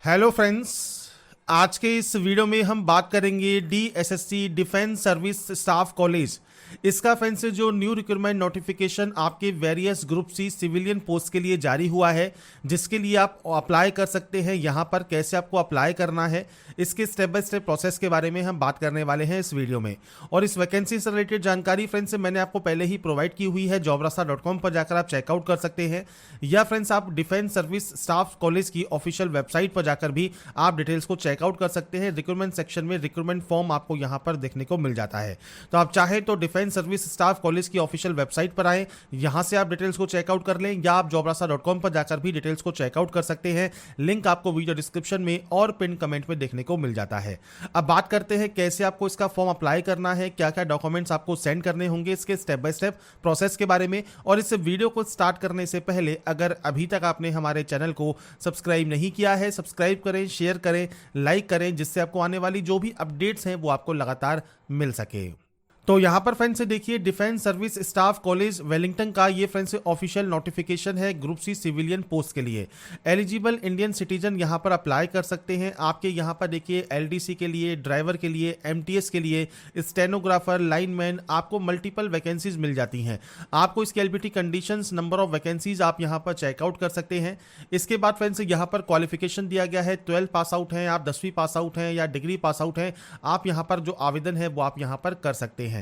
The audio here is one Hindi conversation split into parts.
Hello friends. आज के इस वीडियो में हम बात करेंगे DSSC defence service staff college. इसका फ्रेंड्स से जो न्यू रिक्रूटमेंट नोटिफिकेशन आपके various group C civilian post के लिए जारी हुआ है, जिसके लिए आप अप्लाई कर सकते हैं। यहाँ पर कैसे आपको अप्लाई करना है, इसके स्टेप बाय स्टेप प्रोसेस के बारे में हम बात करने वाले हैं इस वीडियो में। और इस वैकेंसी से रिलेटेड जानकारी फ्रेंड्स मैंने आपको पहले ही प्रोवाइड की हुई है, jobrasta.com पर जाकर आप चेकआउट कर सकते हैं, या फ्रेंड्स आप डिफेंस सर्विस स्टाफ कॉलेज की ऑफिशियल वेबसाइट पर जाकर भी आप डिटेल्स को चेकआउट कर सकते हैं। रिक्रूटमेंट सेक्शन में रिक्रूटमेंट फॉर्म आपको यहाँ पर देखने को मिल जाता है। तो आप चाहे तो डिफेंस सर्विस स्टाफ कॉलेज की ऑफिशियल वेबसाइट पर आए, यहां से आप डिटेल्स को चेकआउट कर लें, या आप jobrasta.com पर जाकर भी डिटेल्स को चेकआउट कर सकते हैं। लिंक आपको वीडियो डिस्क्रिप्शन में और पिन कमेंट में देखने को मिल जाता है। अब बात करते हैं कैसे आपको इसका फॉर्म अप्लाई करना है, क्या क्या डॉक्यूमेंट्स आपको सेंड करने होंगे, इसके स्टेप बाय स्टेप प्रोसेस के बारे में। और इस वीडियो को स्टार्ट करने से पहले अगर अभी तक आपने हमारे चैनल को सब्सक्राइब नहीं किया है, सब्सक्राइब करें, शेयर करें, लाइक करें, जिससे आपको आने वाली जो भी अपडेट्स हैं वो आपको लगातार मिल सके। तो यहाँ पर फ्रेंड्स से देखिए, defence service staff college Wellington का ये फ्रेंड्स से ऑफिशियल नोटिफिकेशन है ग्रुप सी सिविलियन पोस्ट के लिए। एलिजिबल इंडियन सिटीजन यहाँ पर अप्लाई कर सकते हैं। आपके यहाँ पर देखिए एलडीसी के लिए, ड्राइवर के लिए, एमटीएस के लिए, स्टेनोग्राफर, लाइनमैन, आपको मल्टीपल वैकेंसीज मिल जाती हैं। आपको इसके eligibility conditions, number of vacancies आप यहाँ पर चेकआउट कर सकते हैं। इसके बाद फ्रेंड्स यहाँ पर क्वालिफिकेशन दिया गया है, 12 पास आउट हैं, आप 10वीं पास आउट हैं या डिग्री पास आउट हैं, आप यहाँ पर जो आवेदन है वो आप यहाँ पर कर सकते हैं।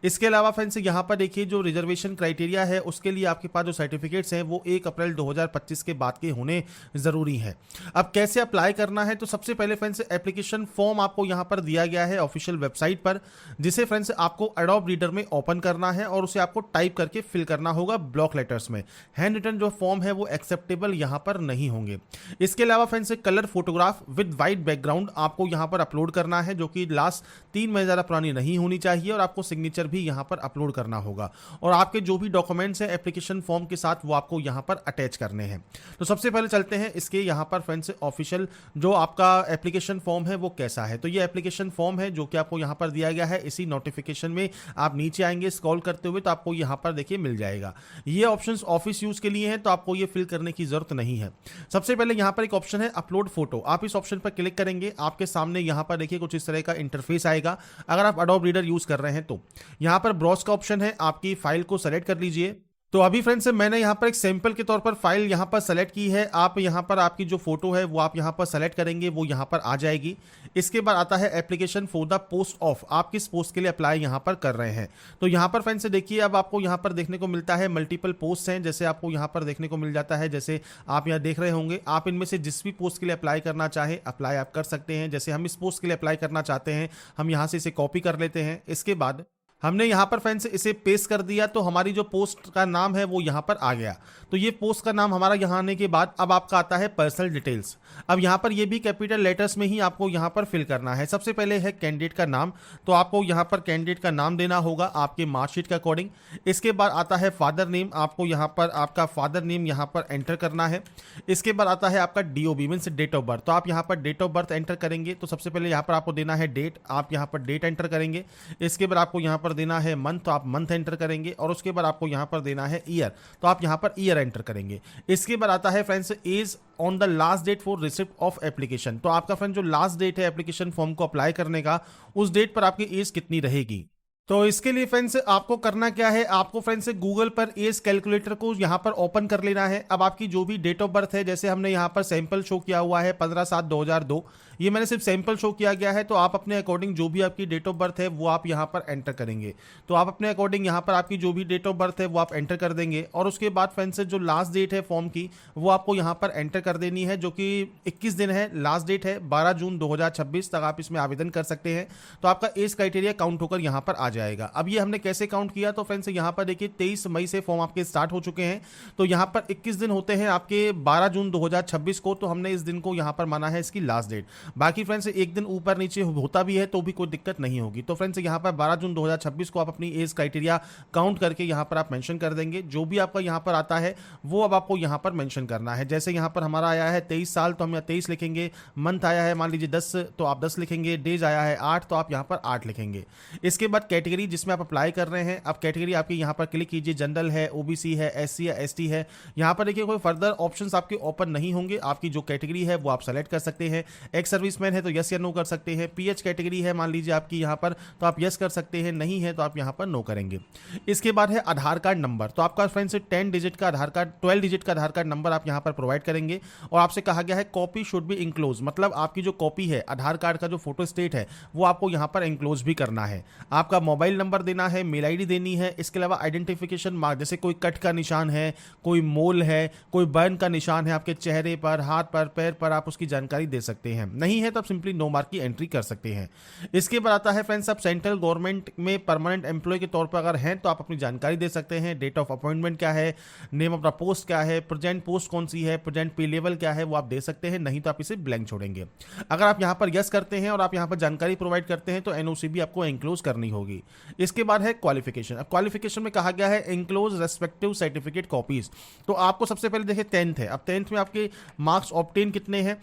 इसके अलावा फ्रेंड्स यहां पर देखिए जो रिजर्वेशन क्राइटेरिया है, उसके लिए आपके पास जो सर्टिफिकेट्स हैं वो 1 अप्रैल 2025 के बाद के होने जरूरी हैं। अब कैसे अप्लाई करना है, तो सबसे पहले फ्रेंड्स एप्लीकेशन फॉर्म आपको यहां पर दिया गया है ऑफिशियल वेबसाइट पर, जिसे फ्रेंड्स आपको एडोब रीडर में ओपन करना है और उसे आपको टाइप करके फिल करना होगा ब्लॉक लेटर्स में। हैंड रिटन जो फॉर्म है वो एक्सेप्टेबल यहां पर नहीं होंगे। इसके अलावा friends colour photograph with white background आपको यहां पर अपलोड करना है, जो कि लास्ट 3 महीने ज्यादा पुरानी नहीं होनी चाहिए, और आपको सिग्नेचर भी यहां पर अपलोड करना होगा। और आपके जो भी डॉक्यूमेंट्स हैं एप्लीकेशन फॉर्म के साथ वो आपको यहां पर अटैच करने हैं। तो सबसे पहले चलते हैं इसके यहां पर फ्रेंड्स ऑफिशियल जो आपका एप्लीकेशन फॉर्म है वो कैसा है। तो ये एप्लीकेशन फॉर्म है जो कि आपको यहां पर दिया गया है। इसी नोटिफिकेशन में आप नीचे आएंगे स्क्रॉल करते हुए तो आपको यहां पर देखिए मिल जाएगा। ये ऑप्शंस ऑफिस यूज के लिए हैं, तो आपको ये फिल करने की जरूरत नहीं है। सबसे पहले यहां पर एक ऑप्शन है अपलोड फोटो, आप इस ऑप्शन पर क्लिक करेंगे, आपके सामने यहां पर देखिए कुछ इस तरह का इंटरफेस आएगा। अगर आप एडोब रीडर यूज कर रहे हैं तो यहां पर ब्राउज का ऑप्शन है, आपकी फाइल को सेलेक्ट कर लीजिए। तो अभी फ्रेंड्स मैंने यहां पर एक सैंपल के तौर पर फाइल यहां पर सेलेक्ट की है। आप यहां पर आपकी जो फोटो है वो आप यहां पर सेलेक्ट करेंगे, वो यहां पर आ जाएगी। इसके बाद आता है application for the post of, आप किस पोस्ट के लिए अप्लाई यहां पर कर रहे हैं। तो यहां पर फ्रेंड्स देखिए, अब आपको यहां पर देखने को मिलता है मल्टीपल पोस्ट हैं, जैसे आपको यहां पर देखने को मिल जाता है। जैसे आप यहां देख रहे होंगे, आप इनमें से जिस भी पोस्ट के लिए अप्लाई करना चाहे अप्लाई आप कर सकते हैं। जैसे हम इस पोस्ट के लिए अप्लाई करना चाहते हैं, हम यहां से इसे कॉपी कर लेते हैं। इसके बाद हमने यहां पर फ्रेंड्स इसे पेस्ट कर दिया, तो हमारी जो पोस्ट का नाम है वो यहां पर आ गया। तो ये पोस्ट का नाम हमारा यहां आने के बाद अब आपका आता है पर्सनल डिटेल्स। अब यहां पर ये भी कैपिटल लेटर्स में ही आपको यहां पर फिल करना है। सबसे पहले है कैंडिडेट का नाम, तो आपको यहां पर कैंडिडेट का नाम देना होगा आपके मार्कशीट के अकॉर्डिंग। इसके बाद आता है फादर नेम, आपको यहां पर आपका फादर नेम यहां पर एंटर करना है। इसके बाद आता है आपका DOB means date of birth, तो आप यहां पर डेट ऑफ बर्थ एंटर करेंगे। तो सबसे पहले यहां पर आपको देना है डेट, आप यहां पर डेट एंटर करेंगे। इसके बाद आपको यहां पर देना है मंथ, तो आप मंथ एंटर करेंगे। और उसके बाद आपको यहां पर देना है ईयर, तो आप यहां पर ईयर एंटर करेंगे। इसके बाद आता है friends age on the last date for receipt of application, तो आपका फ्रेंड जो लास्ट डेट है एप्लीकेशन फॉर्म को अप्लाई करने का, उस डेट पर आपकी एज कितनी रहेगी। तो इसके लिए फ्रेंड्स आपको करना क्या है, आपको फ्रेंड्स गूगल पर एज कैलकुलेटर को यहां पर ओपन कर लेना है। अब आपकी जो भी डेट ऑफ बर्थ है, जैसे हमने यहां पर सैंपल शो किया हुआ है 15/7/2002, ये मैंने सिर्फ सैंपल शो किया गया है। तो आप अपने अकॉर्डिंग जो भी आपकी डेट ऑफ बर्थ है वो आप यहां पर एंटर करेंगे। तो आप अपने अकॉर्डिंग यहां पर आपकी जो भी डेट ऑफ बर्थ है वो आप एंटर कर देंगे। और उसके बाद फ्रेंड्स जो लास्ट डेट है फॉर्म की वो आपको यहां पर एंटर कर देनी है, जो कि 21 दिन है, लास्ट डेट है 12 जून 2026 तक आप इसमें आवेदन कर सकते हैं। तो आपका एज क्राइटेरिया काउंट होकर यहां पर आ जाएगा। अब ये हमने कैसे काउंट किया, तो फ्रेंड्स यहां पर देखिए 23 मई से फॉर्म आपके स्टार्ट हो चुके हैं। तो यहां पर 21 दिन होते हैं आपके 12 जून 2026 को, तो हमने इस दिन को यहां पर माना है इसकी लास्ट डेट। बाकी फ्रेंड्स एक दिन ऊपर नीचे होता भी है तो भी कोई दिक्कत नहीं होगी। तो फ्रेंड्स यहां पर 12 जून 2026 को आप अपनी एज क्राइटेरिया काउंट करके यहां पर आप मेंशन कर देंगे। जो भी आपका यहां पर आता है वो अब आपको यहां पर मेंशन करना है। जैसे यहां पर हमारा आया है 23 साल, तो हम यहाँ 23 लिखेंगे। मंथ आया है मान लीजिए 10, तो आप 10 लिखेंगे। डेज आया है 8, तो आप यहां पर 8 लिखेंगे। इसके बाद कैटेगरी जिसमें आप अप्लाई कर रहे हैं, अब कैटेगरी आपकी यहाँ पर क्लिक कीजिए, जनरल है, ओबीसी है, एससी या एसटी है। यहाँ पर देखिए कोई फर्दर ऑप्शंस आपके ओपन नहीं होंगे, आपकी जो कैटेगरी है वो आप सेलेक्ट कर सकते हैं। एक्स सर्विसमैन है तो यस या नो कर सकते हैं। पीएच कैटेगरी है मान लीजिए आपकी यहाँ पर, तो आप यस कर सकते हैं, नहीं है तो आप यहाँ पर नो करेंगे। इसके बाद है आधार कार्ड नंबर, तो आपका फ्रेंड्स 10 डिजिट का आधार कार्ड, 12 डिजिट का आधार कार्ड नंबर आप यहाँ पर प्रोवाइड करेंगे। और आपसे कहा गया है कॉपी शुड बी इंक्लोज, मतलब आपकी जो कॉपी है आधार कार्ड का जो फोटो स्टेट है वो आपको यहाँ पर इंक्लोज भी करना है। आपका मोबाइल नंबर देना है, मेल आईडी देनी है। इसके अलावा आइडेंटिफिकेशन मार्क, जैसे कोई कट का निशान है, कोई मोल है, कोई बर्न का निशान है आपके चेहरे पर, हाथ पर, पैर पर, आप उसकी जानकारी दे सकते हैं। नहीं है तो आप सिंपली नो मार्क की एंट्री कर सकते हैं। इसके बाद आता है फ्रेंड्स, आप सेंट्रल गवर्नमेंट में परमानेंट एम्प्लॉय के तौर पर अगर हैं तो आप अपनी जानकारी दे सकते हैं। डेट ऑफ अपॉइंटमेंट क्या है, नेम ऑफ द पोस्ट क्या है, प्रेजेंट पोस्ट कौन सी है, प्रेजेंट पे लेवल क्या है, वो आप दे सकते हैं। नहीं तो आप इसे ब्लैंक छोड़ेंगे। अगर आप यहाँ पर यस करते हैं और आप यहाँ पर जानकारी प्रोवाइड करते हैं तो एनओसी भी आपको इंक्लोज करनी होगी। इसके बाद है क्वालिफिकेशन। अब क्वालिफिकेशन में कहा गया है इंक्लोज रेस्पेक्टिव सर्टिफिकेट कॉपीज। तो आपको सबसे पहले देखिए 10th है, अब 10th में आपके मार्क्स ऑब्टेन कितने हैं,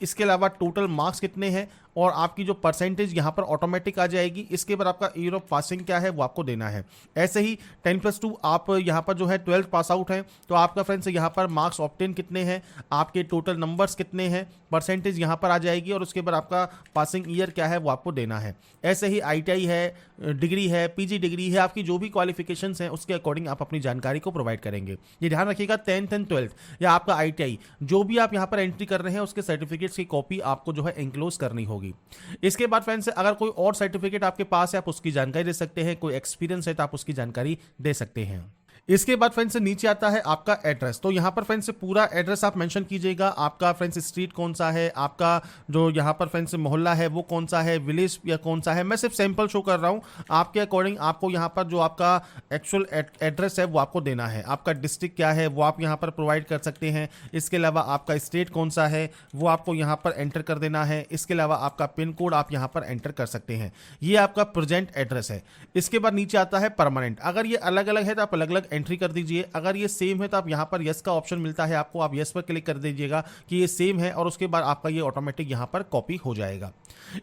इसके अलावा टोटल मार्क्स कितने हैं, और आपकी जो परसेंटेज यहाँ पर ऑटोमेटिक आ जाएगी। इसके बाद आपका ईयर ऑफ पासिंग क्या है वो आपको देना है। ऐसे ही 10+2 आप यहाँ पर जो है 12th पास आउट है तो आपका फ्रेंड्स यहाँ पर मार्क्स ऑब्टेन कितने हैं, आपके टोटल नंबर्स कितने हैं, परसेंटेज यहाँ पर आ जाएगी, और उसके बाद आपका पासिंग ईयर क्या है वो आपको देना है। ऐसे ही ITI है, डिग्री है, PG डिग्री है, आपकी जो भी क्वालिफिकेशंस हैं उसके अकॉर्डिंग आप अपनी जानकारी को प्रोवाइड करेंगे। ये ध्यान रखिएगा 10th एंड 12th या आपका ITI जो भी आप यहाँ पर एंट्री कर रहे हैं उसके सर्टिफिकेट्स की कॉपी आपको जो है इंक्लोज करनी होगी। इसके बाद फ्रेंड्स अगर कोई और सर्टिफिकेट आपके पास है आप उसकी जानकारी दे सकते हैं, कोई एक्सपीरियंस है तो आप उसकी जानकारी दे सकते हैं। इसके बाद फ्रेंड्स से नीचे आता है आपका एड्रेस। तो यहाँ पर फ्रेंड्स से पूरा एड्रेस आप मेंशन कीजिएगा, आपका फ्रेंड्स स्ट्रीट कौन सा है, आपका जो यहाँ पर फ्रेंड्स मोहल्ला है वो कौन सा है, विलेज या कौन सा है। मैं सिर्फ सैंपल शो कर रहा हूँ, आपके अकॉर्डिंग आपको यहाँ पर जो आपका एक्चुअल एड्रेस है वो आपको देना है। आपका डिस्ट्रिक्ट क्या है वो आप यहाँ पर प्रोवाइड कर सकते हैं। इसके अलावा आपका स्टेट कौन सा है वो आपको यहाँ पर एंटर कर देना है। इसके अलावा आपका पिन कोड आप यहाँ पर एंटर कर सकते हैं। ये आपका प्रेजेंट एड्रेस है। इसके बाद नीचे आता है परमानेंट। अगर ये अलग अलग है तो आप अलग अलग एंट्री कर दीजिए, अगर ये सेम है तो आप यहां पर यस का ऑप्शन मिलता है आपको, आप यस पर क्लिक कर दीजिएगा कि ये सेम है, और उसके बाद आपका ये ऑटोमेटिक यहां पर कॉपी हो जाएगा।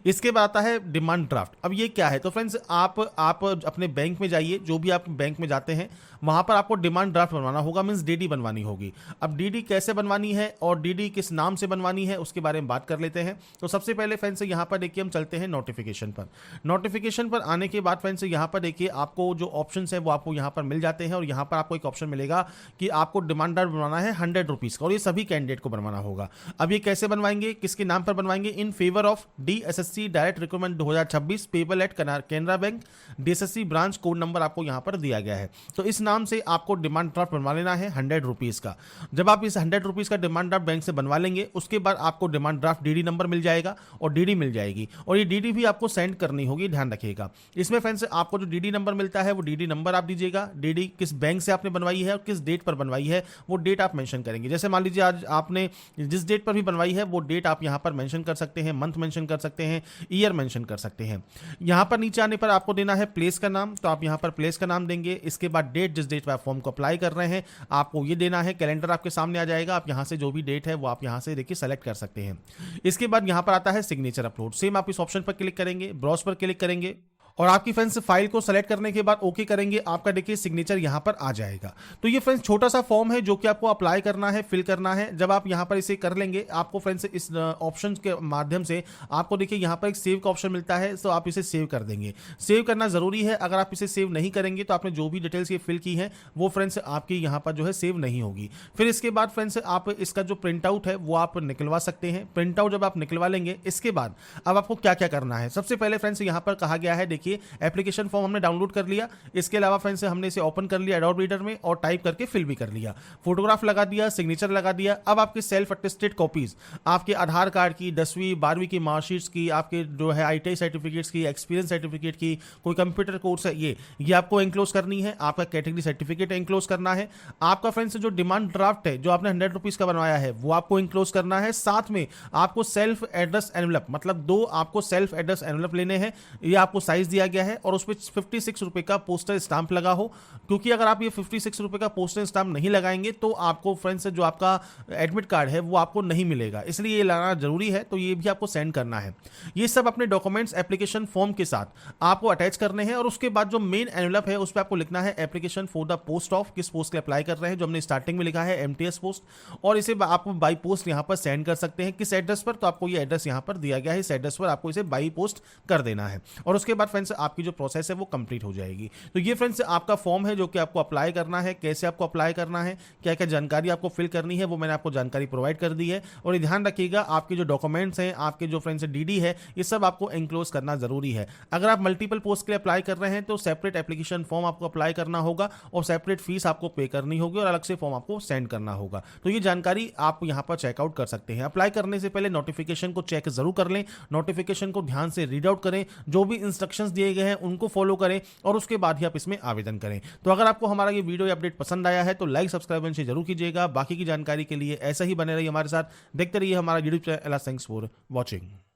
इसके बाद आता है डिमांड ड्राफ्ट। अब ये क्या है, तो फ्रेंड्स आप अपने बैंक में जाइए, जो भी आप बैंक में जाते हैं वहां पर आपको डिमांड ड्राफ्ट बनवाना होगा, मींस डीडी बनवानी होगी। अब डीडी कैसे बनवानी है और डीडी किस नाम से बनवानी है उसके बारे में बात कर लेते हैं। तो सबसे पहले फ्रेंड्स यहां पर देखिए हम चलते हैं नोटिफिकेशन पर। नोटिफिकेशन पर आने के बाद फ्रेंड्स यहां पर देखिए आपको जो ऑप्शंस है वो आपको यहां पर मिल जाते हैं, और यहां पर आपको एक ऑप्शन मिलेगा कि आपको डिमांड ड्राफ्ट बनवाना है 100 रुपीज का, और ये सभी कैंडिडेट को बनवाना होगा। अब ये कैसे बनवाएंगे, किसके नाम पर बनवाएंगे, in favour of DSSC direct recruitment 2026 payable eight Canara bank DSSC branch, code number आपको यहां पर दिया गया है। तो इस नाम से आपको डिमांड ड्राफ्ट बनवा लेना है 100 रुपीज का। जब आप इस 100 रुपीज का डिमांड ड्राफ्ट बैंक से बनवा लेंगे उसके बाद आपको डिमांड ड्राफ्ट डीडी नंबर मिल जाएगा और डीडी मिल जाएगी, और ये डीडी भी आपको सेंड करनी होगी, ध्यान रखिएगा। इसमें फ्रेंड्स आपको जो डीडी नंबर मिलता है वो डीडी नंबर आप दीजिएगा, डीडी किस बैंक से आपने बनवाई है और किस डेट पर बनवाई है वो डेट आप मेंशन करेंगे। जैसे मान लीजिए आज आपने जिस डेट पर भी बनवाई है वो डेट आप यहां पर मेंशन कर सकते हैं, मंथ मेंशन कर सकते हैं, ईयर मेंशन कर सकते हैं। यहां पर नीचे आने पर आपको देना है प्लेस का नाम, तो आप यहां पर प्लेस का नाम देंगे। इसके बाद डेट, जिस डेट पर आप फॉर्म को अप्लाई कर रहे हैं आपको ये देना है। कैलेंडर आपके सामने आ जाएगा, आप यहां से जो भी डेट है वो आप यहां से देखिए सेलेक्ट कर सकते हैं। इसके बाद यहां पर आता है सिग्नेचर अपलोड। सेम आप इस ऑप्शन पर क्लिक करेंगे, ब्राउज पर क्लिक करेंगे और आपकी फ्रेंड्स फाइल को सेलेक्ट करने के बाद ओके करेंगे, आपका देखिए सिग्नेचर यहां पर आ जाएगा। तो ये फ्रेंड्स छोटा सा फॉर्म है जो कि आपको अप्लाई करना है, फिल करना है। जब आप यहां पर इसे कर लेंगे आपको फ्रेंड्स इस ऑप्शन के माध्यम से आपको देखिए यहां पर एक सेव का ऑप्शन मिलता है, तो आप इसे सेव कर देंगे। सेव करना जरूरी है, अगर आप इसे सेव नहीं करेंगे तो आपने जो भी डिटेल्स ये फिल की है वो फ्रेंड्स आपकी यहां पर जो है सेव नहीं होगी। फिर इसके बाद फ्रेंड्स आप इसका जो प्रिंट आउट है वो आप निकलवा सकते हैं। प्रिंट आउट जब आप निकलवा लेंगे इसके बाद अब आपको क्या क्या करना है। सबसे पहले फ्रेंड्स यहां पर कहा गया है, देखिए एप्लीकेशन फॉर्म हमने डाउनलोड कर लिया, इसके अलावा फ्रेंड्स हमने इसे ओपन कर लिया एडोब रीडर में और टाइप करके फिल भी कर लिया, फोटोग्राफ लगा दिया, सिग्नेचर लगा दिया। अब आपके सेल्फ अटेस्टेड कॉपीज आपके आधार कार्ड की, 10वीं 12वीं की मार्कशीट्स की, आपके जो है ITI सर्टिफिकेट्स की, एक्सपीरियंस सर्टिफिकेट की, कोई कंप्यूटर कोर्स है ये आपको एनक्लोज करनी है। आपका कैटेगरी सर्टिफिकेट एनक्लोज करना है। आपका फ्रेंड्स जो डिमांड ड्राफ्ट है जो आपने 100 रुपीज का बनवाया है वो आपको एनक्लोज करना है। साथ में आपको सेल्फ एड्रेस एनवलप, मतलब 2 आपको सेल्फ एड्रेस एनवलप लेने हैं, ये आपको साइज दिया गया है और उस पर 56 रुपए का पोस्टल स्टाम्प लगा हो, क्योंकि अगर आप ये 56 रुपए का पोस्टल स्टाम्प नहीं लगाएंगे तो आपको फ्रेंड्स जो आपका एडमिट कार्ड है वो आपको नहीं मिलेगा, इसलिए ये लाना जरूरी है। तो ये भी आपको सेंड करना है। ये सब अपने डॉक्यूमेंट्स एप्लीकेशन फॉर्म के साथ आपको अटैच करने हैं और उसके बाद जो मेन एनवलप है उस पर आपको लिखना है application for the post of, किस पोस्ट के अप्लाई कर रहे हैं, जो हमने स्टार्टिंग में लिखा है एमटीएस पोस्ट, और इसे आप बाई पोस्ट यहां पर सेंड कर सकते हैं। किस एड्रेस पर, तो आपको ये एड्रेस यहां पर दिया गया है, इस एड्रेस पर आपको इसे बाई पोस्ट कर देना है और उसके बाद फ्रेंड्स आपकी जो प्रोसेस है वो कंप्लीट हो जाएगी। तो ये फ्रेंड्स आपका फॉर्म है जो कि आपको अप्लाई करना है। कैसे आपको अप्लाई करना है, क्या क्या जानकारी आपको फिल करनी है, वो मैंने आपको जानकारी प्रोवाइड कर दी है। और ये ध्यान रखिएगा आपके जो डॉक्यूमेंट्स हैं, आपके जो फ्रेंड्स डीडी है, ये सब आपको एनक्लोज करना जरूरी है। अगर आप मल्टीपल पोस्ट के लिए अप्लाई कर रहे हैं तो सेपरेट एप्लीकेशन फॉर्म आपको अप्लाई करना होगा और सेपरेट फीस आपको पे करनी होगी और अलग से फॉर्म आपको सेंड करना होगा। तो ये जानकारी आप यहां पर चेकआउट कर सकते हैं। अप्लाई करने से पहले नोटिफिकेशन को चेक जरूर कर लें, नोटिफिकेशन को ध्यान से रीड आउट करें, जो भी इंस्ट्रक्शंस दिए गए हैं उनको फॉलो करें और उसके बाद ही आप इसमें आवेदन करें। तो अगर आपको हमारा ये वीडियो या अपडेट पसंद आया है तो लाइक सब्सक्राइब से जरूर कीजिएगा। बाकी की जानकारी के लिए ऐसा ही बने रहिए हमारे साथ, देखते रहिए हमारा YouTube channel. Thanks for watching.